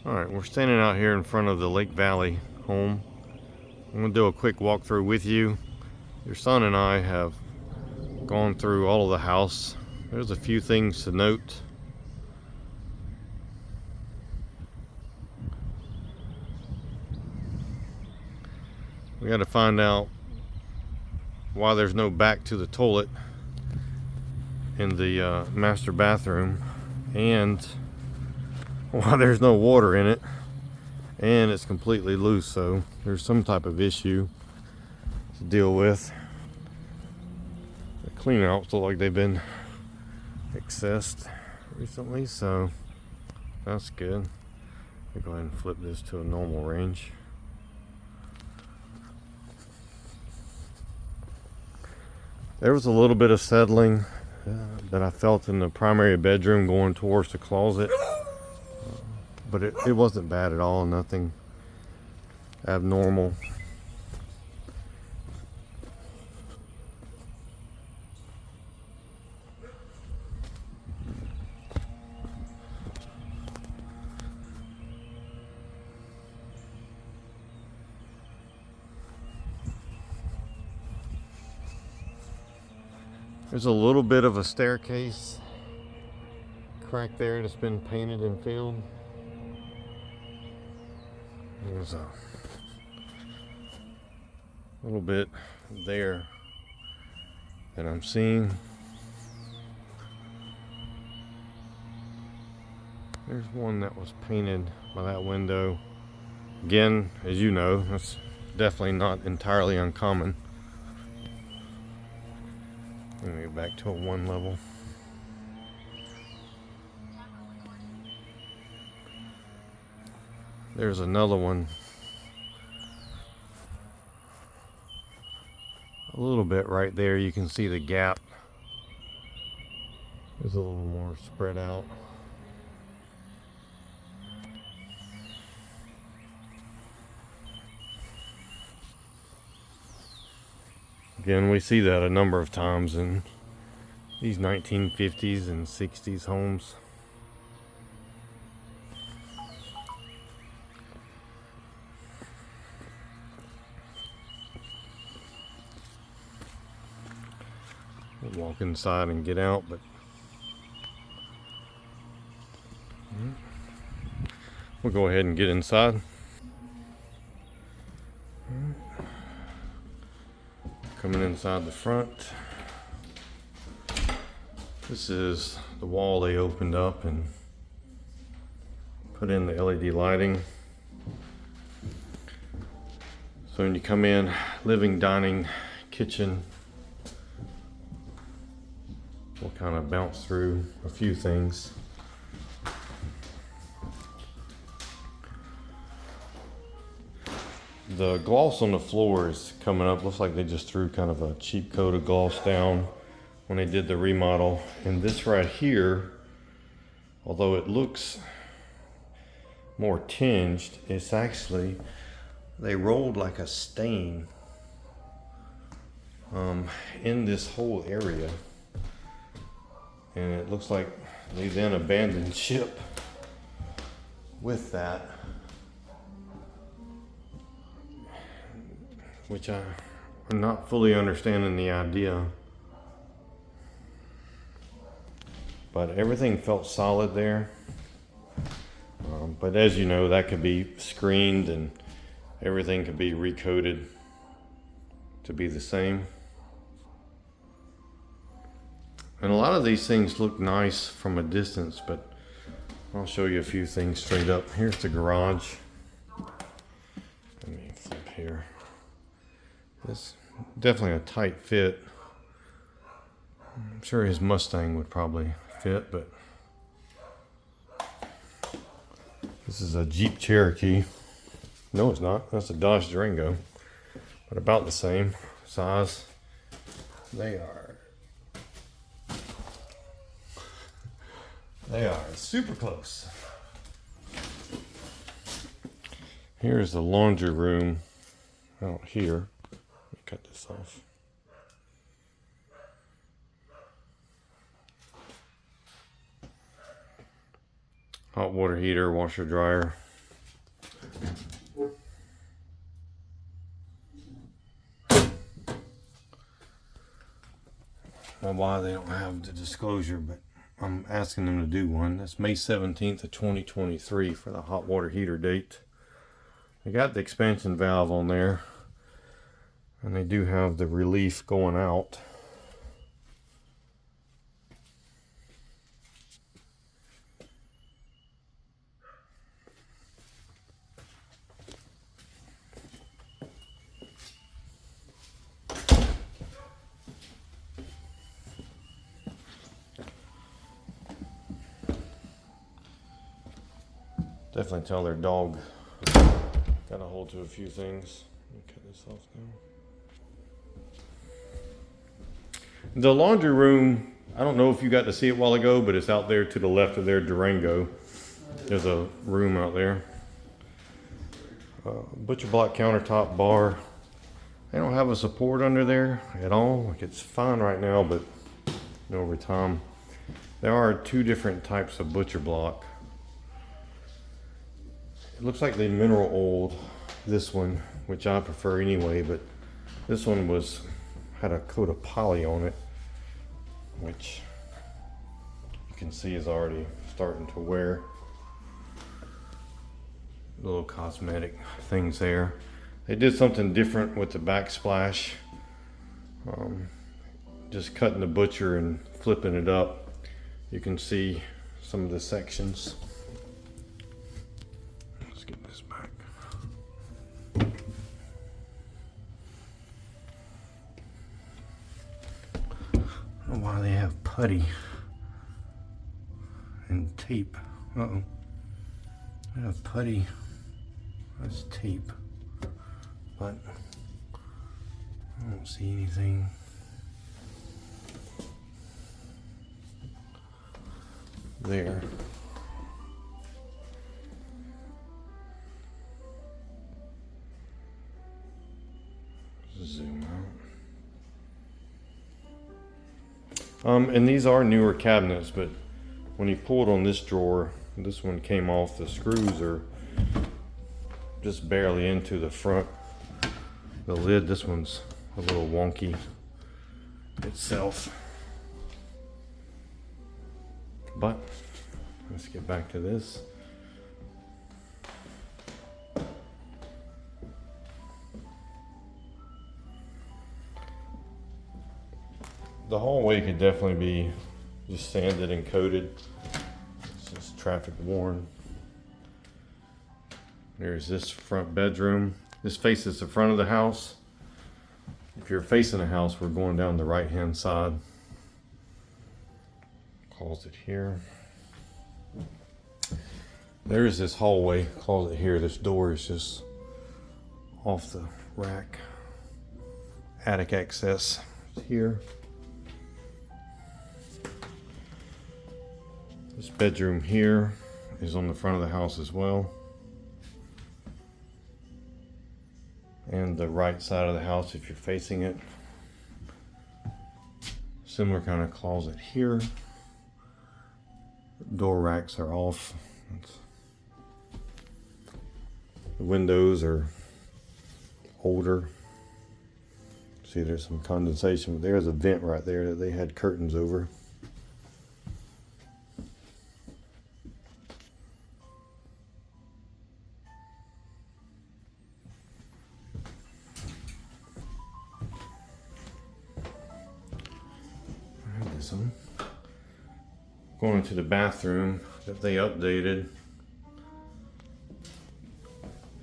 Alright, we're standing out here in front of the Lake Valley home. I'm going to do a quick walkthrough with you. Your son and I have gone through all of the house. There's a few things to note. We got to find out why there's no back to the toilet in the master bathroom, and why there's no water in it, and it's completely loose, so there's some type of issue to deal with. The clean outs look like they've been accessed recently, so that's good. I'll go ahead and flip this to a normal range. There was a little bit of settling that I felt in the primary bedroom going towards the closet, but it wasn't bad at all, nothing abnormal. There's a little bit of a staircase crack there that's been painted and filled. There's a little bit there that I'm seeing. There's one that was painted by that window. Again, as you know, that's definitely not entirely uncommon. Let me get back to a one level. There's another one a little bit right there. You can see the gap. It's a little more spread out. Again, we see that a number of times in these 1950s and 60s homes. We'll walk inside and get out, but we'll go ahead and get inside. Coming inside the front, this is the wall they opened up and put in the LED lighting. So when you come in, living, dining, kitchen, we'll kind of bounce through a few things. The gloss on the floor is coming up. Looks like they just threw kind of a cheap coat of gloss down when they did the remodel. And this right here, although it looks more tinged, it's actually, they rolled like a stain in this whole area. And it looks like they then abandoned ship with that, which I'm not fully understanding the idea. But everything felt solid there. But as you know, that could be screened and everything could be recoated to be the same. And a lot of these things look nice from a distance, but I'll show you a few things straight up. Here's the garage. Let me flip here. It's definitely a tight fit. I'm sure his Mustang would probably fit, but this is a Jeep Cherokee. No, it's not. That's a Dodge Durango, but about the same size. They are super close. Here's the laundry room out here. Let me cut this off. Hot water heater, washer dryer. Well, why they don't have the disclosure, but I'm asking them to do one. That's May 17th of 2023 for the hot water heater date. They got the expansion valve on there, and they do have the relief going out. Definitely tell their dog got a hold to a few things. Let me cut this off now. The laundry room, I don't know if you got to see it a while ago, but it's out there to the left of their Durango. There's a room out there. Butcher block countertop bar. They don't have a support under there at all. Like, it's fine right now, but over time. There are two different types of butcher block. It looks like they mineral oiled this one, which I prefer anyway, but this one had a coat of poly on it, which you can see is already starting to wear. Little cosmetic things there. They did something different with the backsplash. Just cutting the butcher and flipping it up, you can see some of the sections. Let's get this back. I don't know why they have putty and tape. Uh-oh. They have putty. That's tape. But I don't see anything. There. Zoom out. And these are newer cabinets, but when you pulled on this drawer, this one came off. The screws are just barely into the front. The lid, this one's a little wonky itself. But let's get back to this. The hallway could definitely be just sanded and coated. It's just traffic worn. There's this front bedroom. This faces the front of the house. If you're facing a house, we're going down the right hand side. Closet here. There's this hallway closet here. This door is just off the rack. Attic access here. This bedroom here is on the front of the house as well. And the right side of the house if you're facing it. Similar kind of closet here. Door racks are off. The windows are older. See, there's some condensation. There's a vent right there that they had curtains over. Going into the bathroom that they updated.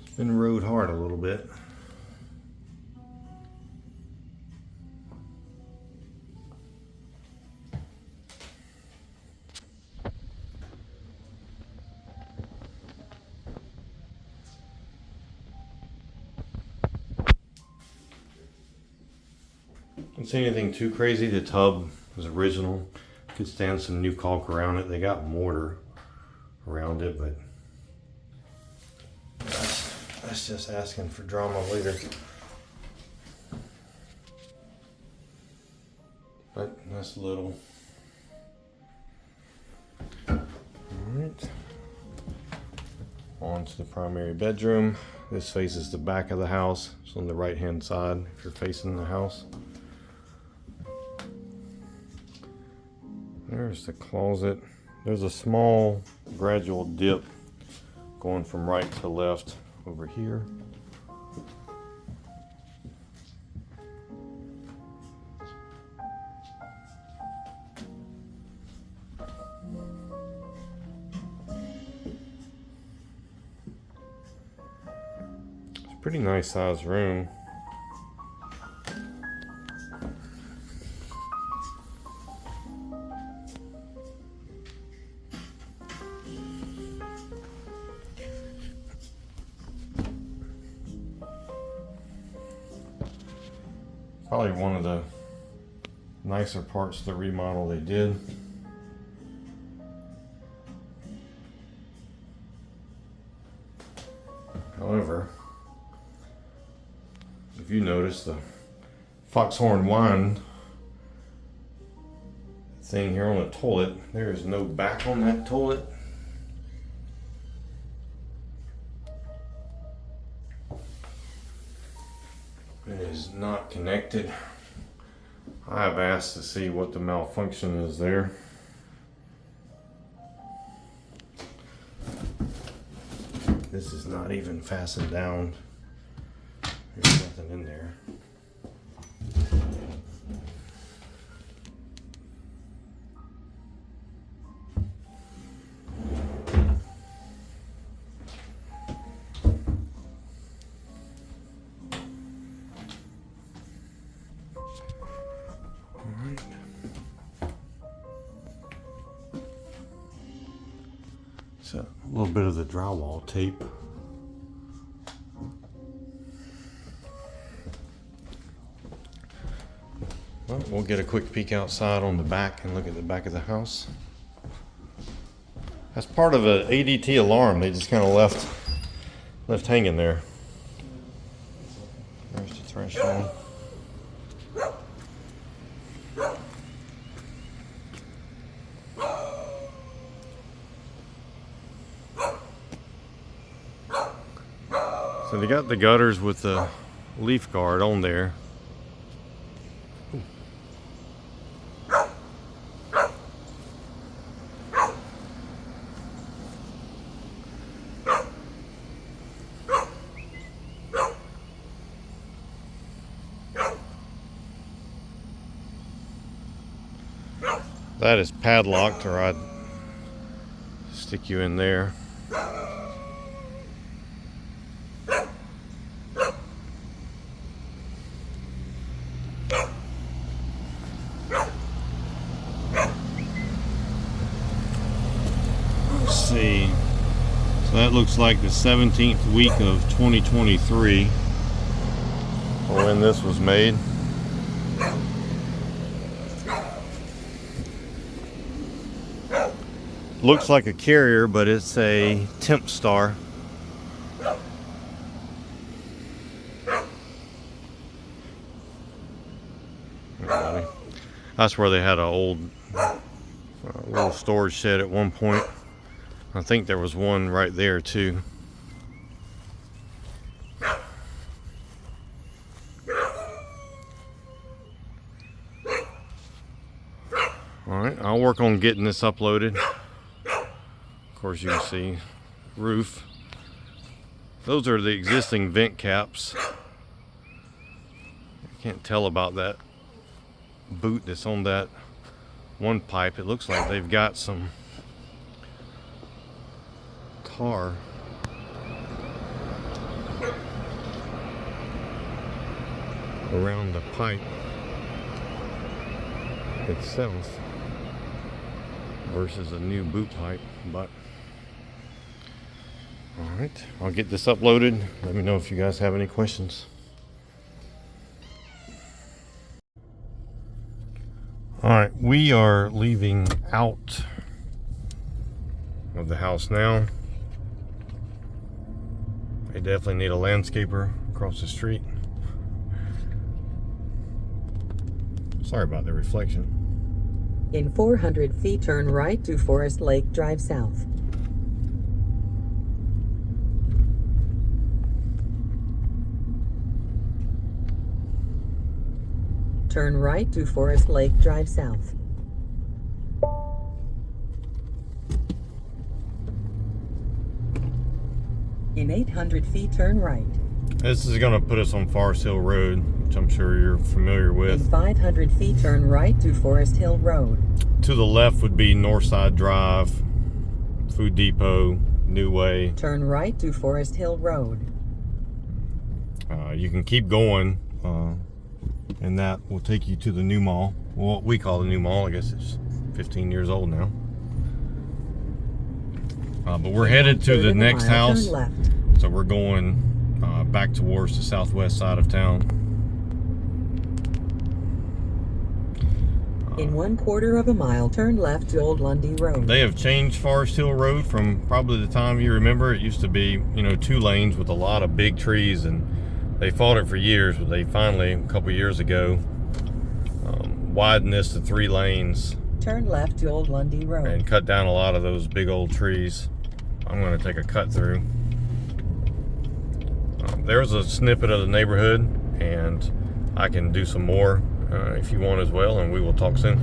It's been rode hard a little bit. Don't see anything too crazy. The tub was original. Could stand some new caulk around it. They got mortar around it, but that's just asking for drama later. But that's little. All right. On onto the primary bedroom. This faces the back of the house. It's on the right hand side if you're facing the house. There's the closet. There's a small gradual dip going from right to left over here. It's a pretty nice sized room. Probably one of the nicer parts of the remodel they did. However, if you notice the foxhorn wine thing here on the toilet, there is no back on that toilet. It is not connected. I have asked to see what the malfunction is there. This is not even fastened down. There's nothing in there. So a little bit of the drywall tape. Well, we'll get a quick peek outside on the back and look at the back of the house. That's part of an ADT alarm they just kind of left hanging there. There's the threshold. So they got the gutters with the leaf guard on there. That is padlocked, or I'd stick you in there. Let's see. So that looks like the 17th week of 2023 when this was made. Looks like a carrier, but it's a temp star. That's where they had an old little storage shed at one point. I think there was one right there too. Alright, I'll work on getting this uploaded. Of course, you can see roof. Those are the existing vent caps. I can't tell about that boot that's on that one pipe. It looks like they've got some tar around the pipe itself versus a new boot pipe, but alright, I'll get this uploaded. Let me know if you guys have any questions. Alright, we are leaving out of the house now. They definitely need a landscaper across the street. Sorry about the reflection. In 400 feet, turn right to Forest Lake Drive South. Turn right to Forest Lake Drive South. In 800 feet, turn right. This is going to put us on Forest Hill Road, which I'm sure you're familiar In with. 500 feet, turn right to Forest Hill Road. To the left would be Northside Drive, Food Depot, New Way. Turn right to Forest Hill Road. You can keep going, and that will take you to the new mall. Well, what we call the new mall. I guess it's 15 years old now. But we're headed to the next house. Turn left. So we're going back towards the southwest side of town. In 1/4 of a mile, turn left to Old Lundy Road. They have changed Forest Hill Road from probably the time you remember. It used to be, 2 lanes with a lot of big trees, and they fought it for years, but they finally, a couple years ago, widened this to 3 lanes. Turn left to Old Lundy Road. And cut down a lot of those big old trees. I'm going to take a cut through. There's a snippet of the neighborhood, and I can do some more if you want as well, and we will talk soon.